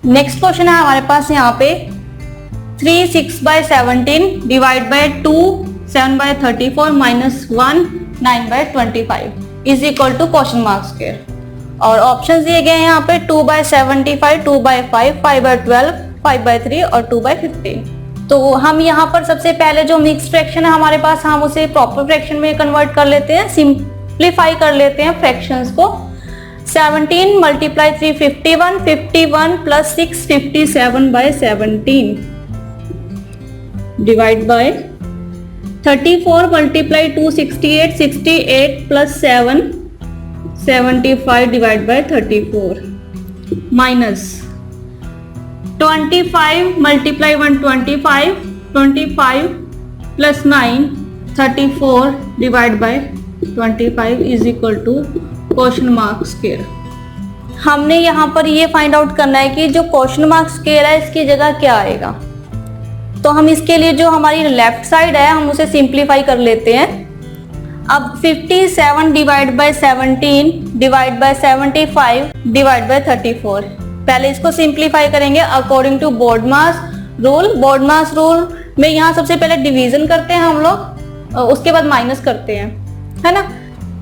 Next question है हमारे पास यहाँ पे 3 6/17 divide by 2 7/34 minus 1 9/25 is equal to question mark square. और ऑप्शंस दिए गए हैं यहाँ पे 2/75, 2/5, 5/12, 5/3 और 2/15। तो हम यहाँ पर सबसे पहले जो मिक्स फ्रैक्शन है हमारे पास, हम उसे प्रॉपर फ्रैक्शन में कन्वर्ट कर लेते हैं, सिंप्लीफाई कर लेते हैं फ्रैक्शंस को। 17 multiply 3 51, 51 plus 6 57/17 divide by 34 multiply 2 68, 68 plus 7 75 divide by 34 minus 25 multiply 1 25, 25 plus 9 34 divide by 25 is equal to question mark square. हमने यहाँ पर ये फाइंड आउट करना है कि जो क्वेश्चन मार्क स्क्वायर है इसकी जगह क्या आएगा। तो हम इसके लिए जो हमारी लेफ्ट साइड है हम उसे सिंप्लीफाई कर लेते हैं। अब 57 divide by 17 divide by 75 divide by 34, पहले इसको सिंप्लीफाई करेंगे अकॉर्डिंग टू बोर्डमास रूल। बोर्डमास रूल में यहाँ सबसे पहले डिवीजन करते हैं हम लोग, उसके बाद माइनस करते हैं, है ना।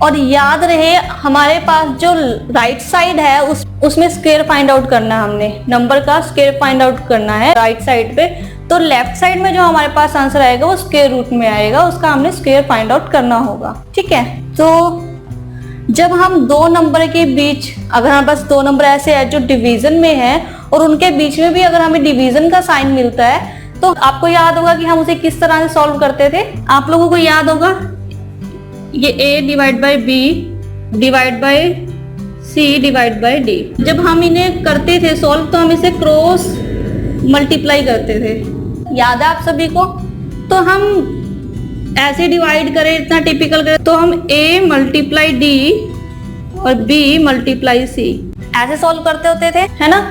और याद रहे हमारे पास जो राइट साइड है उसमें स्क्वायर फाइंड आउट करना है, हमने नंबर का स्क्वायर फाइंड आउट करना है राइट साइड पे। तो लेफ्ट साइड में जो हमारे पास आंसर आएगा वो स्क्वायर रूट में आएगा, उसका हमने स्क्वायर फाइंड आउट करना होगा, ठीक है। तो जब हम दो नंबर के बीच, अगर हमारे पास दो नंबर ऐसे है जो डिवीजन में है और उनके बीच में भी अगर हमें डिवीजन का साइन मिलता है, तो आपको याद होगा कि हम उसे किस तरह से सॉल्व करते थे। आप लोगों को याद होगा ये a divide by b divide by c divide by d। जब हम इन्हें करते थे सॉल्व तो हम इसे क्रॉस मल्टीप्लाई करते थे, याद है आप सभी को। तो हम ऐसे डिवाइड करें, इतना टिपिकल करें, तो हम a मल्टीप्लाई d और b मल्टीप्लाई c ऐसे सॉल्व करते होते थे, है ना।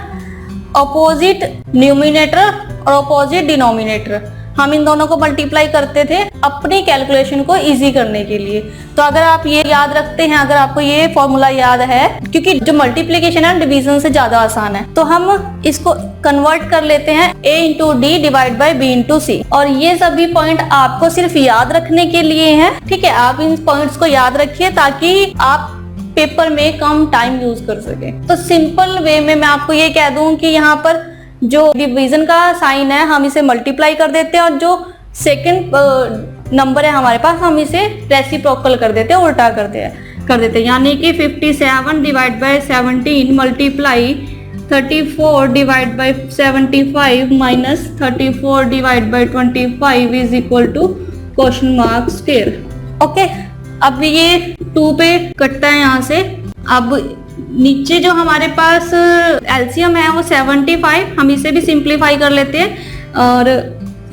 ऑपोजिट न्यूमिनेटर और ऑपोजिट डिनोमिनेटर, हम इन दोनों को मल्टीप्लाई करते थे अपनी कैलकुलेशन को इजी करने के लिए। तो अगर आप ये याद रखते हैं, अगर आपको ये फॉर्मूला याद है, क्योंकि जो मल्टीप्लिकेशन है डिवीजन से ज्यादा आसान है, तो हम इसको कन्वर्ट कर लेते हैं a into D divide by B into C. और ये सभी पॉइंट आपको सिर्फ याद रखने के लिए हैं, ठीक है। आप इन पॉइंट्स को याद रखिए ताकि आप पेपर में कम टाइम यूज कर सके। तो सिंपल वे में मैं आपको ये कह दूं कि यहाँ पर जो डिवीजन का साइन है हम इसे मल्टीप्लाई कर देते हैं और जो सेकंड नंबर है हमारे पास हम इसे रेसिप्रोकल कर देते हैं, उल्टा कर देते हैं। यानी कि 57 divide by 17 multiply 34 divide by 75 minus 34 divide by 25 is equal to question mark square. Okay, अब ये 2 पे कटता है यहाँ से। अब नीचे जो हमारे पास एलसीएम है वो 75, हम इसे भी सिंप्लीफाई कर लेते हैं। और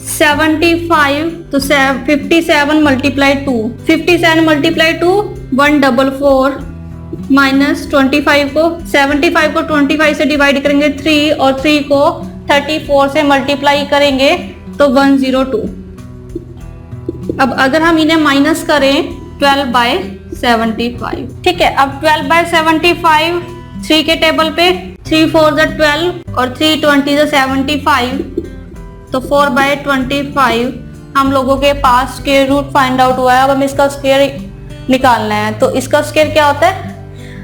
75 तो 57 मल्टीप्लाई 2, 57 मल्टीप्लाई 2 144 माइनस 25 को 75 को 25 से डिवाइड करेंगे 3 और 3 को 34 से मल्टीप्लाई करेंगे तो 102। अब अगर हम इन्हें माइनस करें 12/75, ठीक है। अब 12/75 3 के टेबल पे 3 4 12 और 3 20 75, तो 4/25 हम लोगों के पास स्क्वायर रूट फाइंड आउट हुआ है। अब हमें इसका स्क्वायर निकालना है, तो इसका स्क्वायर क्या होता है।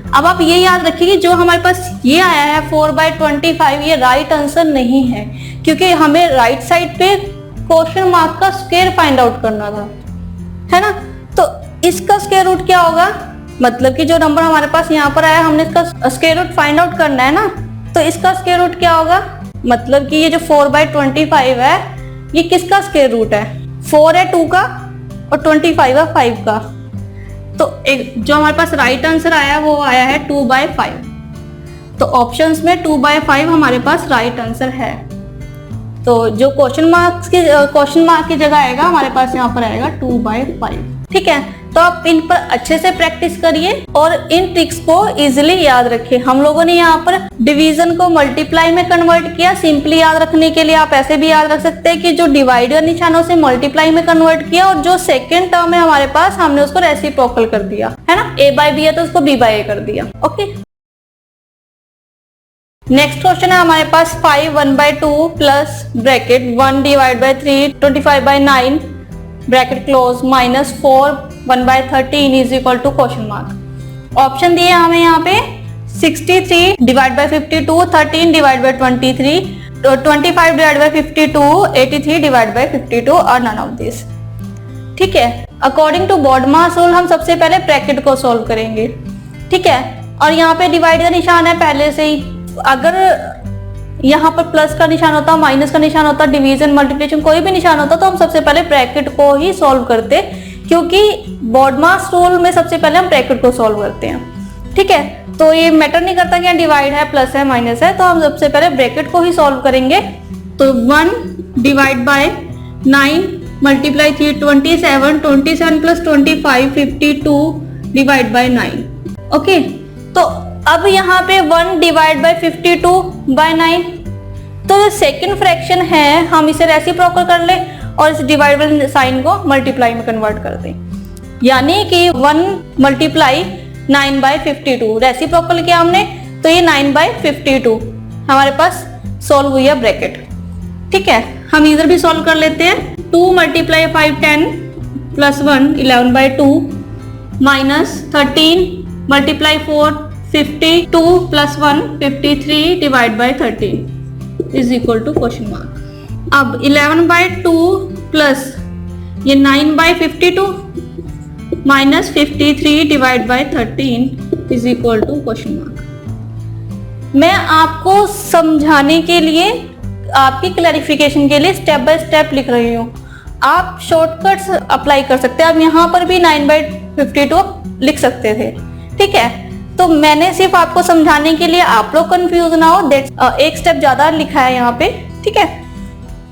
अब आप ये याद रखिए कि जो हमारे पास ये आया है 4/25 ये राइट आंसर नहीं है, क्योंकि हमें राइट साइड पे क्वेश्चन मार्क का स्क्वायर फाइंड आउट करना था, है ना। तो इसका स्क्वायर रूट क्या होगा, मतलब कि जो नंबर हमारे पास यहाँ पर आया हमने इसका स्क्वायर रूट फाइंड आउट करना है ना। तो इसका स्क्वायर रूट क्या होगा, मतलब कि ये जो 4/25 है ये किसका स्क्वायर रूट है, 4 है 2 का और 25 है 5 का। तो एक जो हमारे पास राइट आंसर आया वो आया है 2/5। तो ऑप्शंस में 2/5 हमारे पास राइट आंसर है। तो जो क्वेश्चन मार्क की जगह आएगा हमारे पास यहाँ पर आएगा 2/5, ठीक है। तो आप इन पर अच्छे से प्रैक्टिस करिए और इन ट्रिक्स को इजीली याद रखिए। हम लोगों ने यहाँ पर डिवीजन को मल्टीप्लाई में कन्वर्ट किया, सिंपली याद रखने के लिए आप ऐसे भी याद रख सकते हैं कि जो डिवाइडर निशानों से मल्टीप्लाई में कन्वर्ट किया और जो सेकंड टर्म है हमारे पास हमने उसको रेसिप्रोकल कर दिया, है ना। a/b है तो उसको b/a कर दिया। ओके, नेक्स्ट क्वेश्चन है हमारे पास 5 1/2 plus bracket 1 divide by 3 25/9 bracket close minus 4 1/13 is equal to question mark. Option दिए हमें यहाँ पे 63 divide by 52, 13 divide by 23, 25 divide by 52, 83 divide by 52 और नन ऑफ दिस। ठीक है, अकॉर्डिंग टू बॉडमास रूल हम सबसे पहले ब्रैकेट को सॉल्व करेंगे। ठीक है, और यहाँ पे डिवाइड का निशान है पहले से ही। अगर यहाँ पर प्लस का निशान होता, माइनस का निशान होता, डिवीजन मल्टीप्लिकेशन कोई भी निशान होता तो हम सबसे पहले ब्रैकेट को ही सॉल्व करते, क्योंकि बॉडमास रूल में सबसे पहले हम ब्रैकेट को सॉल्व करते हैं। ठीक है, तो ये मैटर नहीं करता कि डिवाइड है, प्लस है, माइनस है, तो हम सबसे पहले ब्रैकेट को ही सॉल्व करेंगे। तो 1 divide bye 9 multiply 3 27, 27 plus 25 52 divide by 9। Okay, तो अब यहाँ पे 1 डिवाइड बाय 52/9, तो जो सेकंड फ्रैक्शन है हम इसे रेसिप्रोकल कर ले और इस डिवाइडेबल साइन को मल्टीप्लाई में कन्वर्ट कर दें, यानी कि 1 मल्टीप्लाई 9/52 रेसिप्रोकल किया हमने, तो ये 9/52 हमारे पास सॉल्व हुई है ब्रैकेट। ठीक है, हम इधर भी सॉल्व कर लेते हैं। 2 multiply 5 10 plus 1 11/2 minus 13 multiply 4 52 plus 1 53 divide by 13 is equal to question mark. अब 11/2 प्लस ये 9/52 minus 53 divide by 13 is equal to question mark. मैं आपको समझाने के लिए, आपकी क्लैरिफिकेशन के लिए स्टेप बाय स्टेप लिख रही हूँ। आप शॉर्टकट्स अप्लाई कर सकते हैं। आप यहाँ पर भी 9/52 लिख सकते थे। ठीक है, तो मैंने सिर्फ आपको समझाने के लिए, आप लोग कंफ्यूज ना हो, एक स्टेप ज्यादा लिखा है यहाँ पे। ठीक है,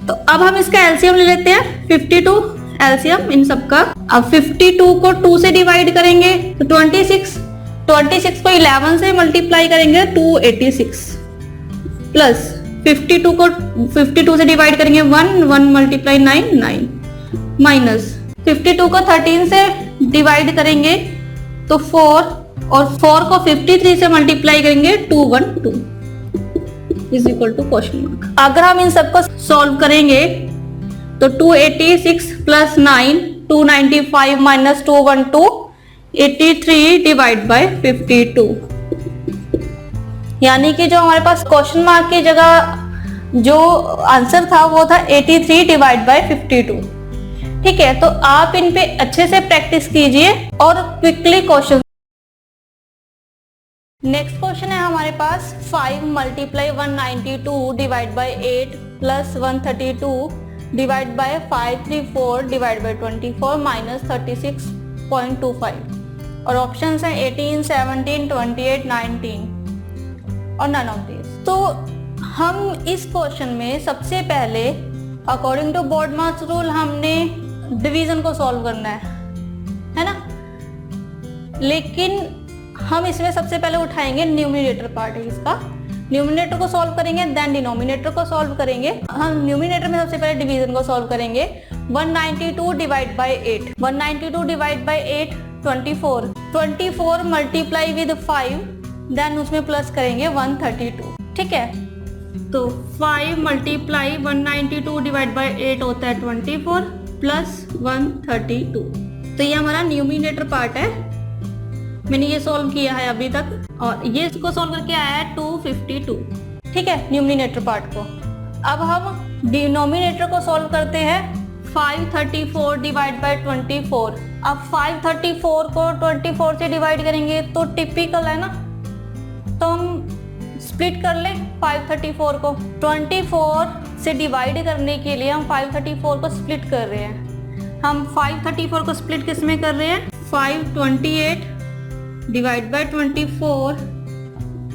तो अब हम इसका एलसीएम ले लेते हैं। 52 एलसीएम इन सबका। अब 52 को 2 से डिवाइड करेंगे तो 26 को 11 से मल्टीप्लाई करेंगे 286 प्लस 52 को 52 से डिवाइड करेंगे 1 मल्टीप्लाई 9 माइनस 52 को 13 से डिवाइड करेंगे तो 4 और 4 को 53 से मल्टीप्लाई करेंगे 212 is equal to question mark. अगर हम इन सबको सॉल्व करेंगे तो 286 प्लस 9 295 माइनस 212 83 डिवाइड बाय 52, यानी कि जो हमारे पास क्वेश्चन मार्क की जगह जो आंसर था वो था 83 डिवाइड बाय 52। ठीक है, तो आप इन पे अच्छे से प्रैक्टिस कीजिए और क्विकली क्वेश्चन। नेक्स्ट क्वेश्चन है हमारे पास 5 multiply 192 divide by 8 plus 132 divide by 534 divide by 24 minus 36.25 और ऑप्शंस हैं 18, 17, 28, 19 और नन ऑफ दिस। तो हम इस क्वेश्चन में सबसे पहले अकॉर्डिंग टू बॉडमास रूल हमने डिवीजन को सॉल्व करना है ना, लेकिन हम इसमें सबसे पहले उठाएंगे न्यूमिनेटर पार्ट है इसका। न्यूमिनेटर को सॉल्व करेंगे, देन डिनोमिनेटर को सॉल्व करेंगे। हम न्यूमिनेटर में सबसे पहले डिवीजन को सॉल्व करेंगे। 192 divide by 8, 192 divide by 8 24, 24 multiply with 5, then उसमें प्लस करेंगे 132। ठीक है, तो 5 मल्टीप्लाई 192 डिवाइड बाय 8 होता है 24 प्लस 132। तो ये हमारा न्यूमिनेटर पार्ट है, मैंने ये सॉल्व किया है अभी तक और ये इसको सॉल्व करके आया है 252। ठीक है, न्यूमिनेटर पार्ट को। अब हम डिनोमिनेटर को सॉल्व करते हैं। 534 डिवाइड बाय 24। अब 534 को 24 से डिवाइड करेंगे तो टिपिकल है ना, तो हम स्प्लिट कर ले 534 को। 24 से डिवाइड करने के लिए हम 534 को स्प्लिट कर रहे हैं। हम 534 को स्प्लिट किस में कर रहे हैं? 528 divide by 24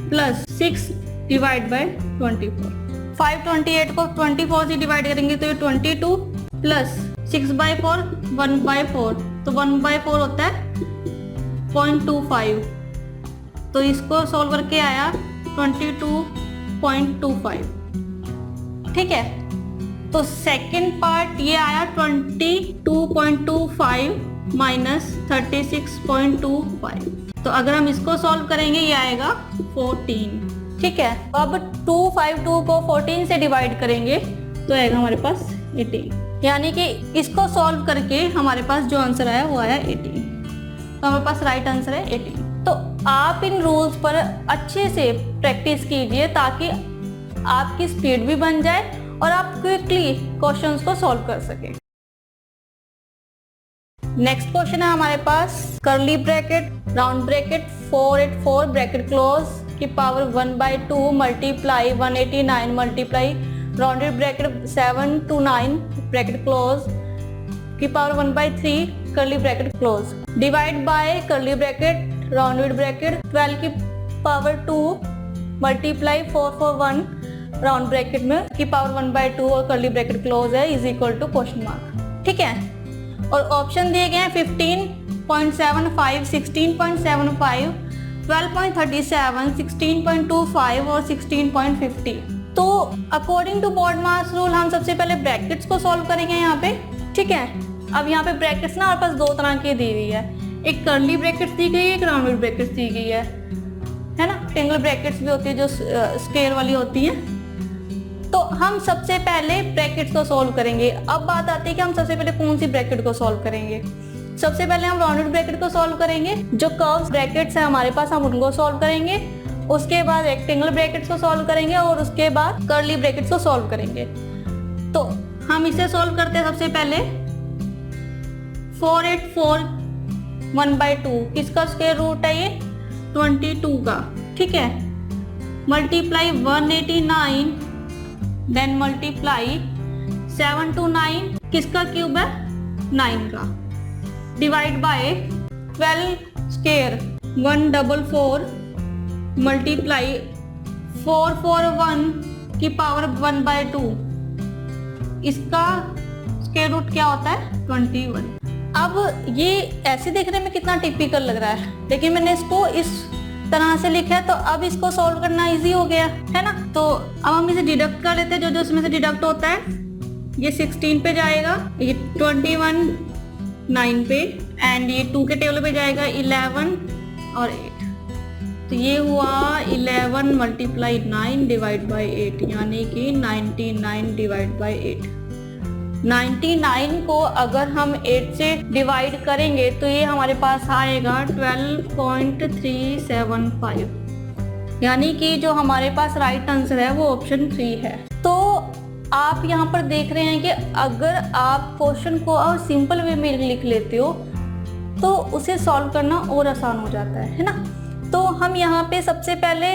plus 6 divide by 24। 528 को 24 से डिवाइड करेंगे तो ये 22 प्लस 6/4 1/4, तो 1/4 होता है 0.25। तो इसको सॉल्व करके आया 22.25। ठीक है, तो सेकंड पार्ट ये आया 22.25 माइनस 36.25। तो अगर हम इसको सॉल्व करेंगे ये आएगा 14। ठीक है। अब 252 को 14 से डिवाइड करेंगे तो आएगा हमारे पास 18, यानी कि इसको सॉल्व करके हमारे पास जो आंसर आया वो आया 18। तो हमारे पास राइट आंसर है 18। तो आप इन रूल्स पर अच्छे से प्रैक्टिस कीजिए ताकि आपकी स्पीड भी बन जाए और आप क्विकली क्वेश्चंस को सॉल्व कर सकें। नेक्स्ट क्वेश्चन है हमारे पास curly bracket round bracket 484 bracket close की power 1/2 multiply 189 multiply rounded bracket 7 to 9 bracket close की power 1/3 curly bracket close divide by curly bracket rounded bracket 12 की पावर 2 मल्टीप्लाई 441 राउंड ब्रैकेट में की पावर 1/2 और curly bracket close है is equal to question mark. ठीक है, और option दिए गए हैं 15.75, 16.75, 12.37, 16.25 और 16.50। तो अकॉर्डिंग टू BODMAS रूल हम सबसे पहले ब्रैकेट्स को सॉल्व करेंगे यहाँ पे। ठीक है, अब यहाँ पे ब्रैकेट्स ना हमारे पास दो तरह की दी हुई है, एक कर्ली ब्रैकेट्स दी गई है, एक राउंडेड ब्रैकेट्स दी गई है ना। ट्रायंगल ब्रैकेट्स भी होती है जो स्क्वायर वाली होती है। तो हम सबसे पहले ब्रैकेट्स को सॉल्व करेंगे। अब बात आती है कि हम सबसे पहले कौन सी ब्रैकेट को सॉल्व करेंगे। सबसे पहले हम राउंडेड ब्रैकेट को सॉल्व करेंगे, जो कर्व्स ब्रैकेट्स है हमारे पास हम उनको सॉल्व करेंगे। उसके बाद रेक्टेंगल ब्रैकेट्स को सॉल्व करेंगे और उसके बाद कर्ली ब्रैकेट्स को सॉल्व करेंगे। तो हम इसे सॉल्व करते हैं। सबसे पहले 484 1/2 किसका स्क्वायर रूट है, ये 22 का। ठीक है, मल्टीप्लाई 189 देन मल्टीप्लाई 7 to 9 किसका क्यूब है, 9 का, डिवाइड बाय 12 स्क्वायर 144 मल्टीप्लाई 441 की पावर 1/2 इसका स्क्वायर रूट क्या होता है 21। अब ये ऐसे देखने में कितना टिपिकल लग रहा है, लेकिन मैंने इसको इस तरह से लिखा है तो अब इसको सॉल्व करना इजी हो गया है ना। तो अब हम इसे डिडक्ट कर लेते हैं, जो इसमें से डिडक्ट होता है ये 16 पे जाएगा, ये 21 9 पे, एंड ये 2 के टेबल पे जाएगा 11 और 8। तो ये हुआ 11 मल्टीप्लाई 9 डिवाइड बाई 8, यानी कि 99 डिवाइड बाई 8। 99 को अगर हम 8 से डिवाइड करेंगे तो ये हमारे पास आएगा 12.375, यानी कि जो हमारे पास राइट आंसर है वो ऑप्शन 3 है। तो आप यहाँ पर देख रहे हैं कि अगर आप क्वेश्चन को और सिंपल वे में लिख लेते हो तो उसे सॉल्व करना और आसान हो जाता है ना। तो हम यहाँ पे सबसे पहले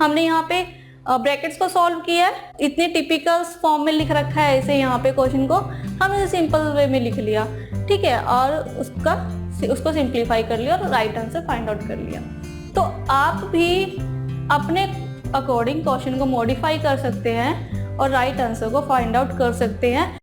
हमने यहाँ पे ब्रैकेट्स को सॉल्व किया है, इतने टिपिकल फॉर्म में लिख रखा है इसे, यहाँ पे क्वेश्चन को हम इसे सिंपल वे में लिख लिया। ठीक है, और उसको सिंप्लीफाई कर लिया और राइट आंसर फाइंड आउट कर लिया। तो आप भी अपने अकॉर्डिंग क्वेश्चन को मॉडिफाई कर सकते हैं और राइट आंसर को फाइंड आउट कर सकते हैं।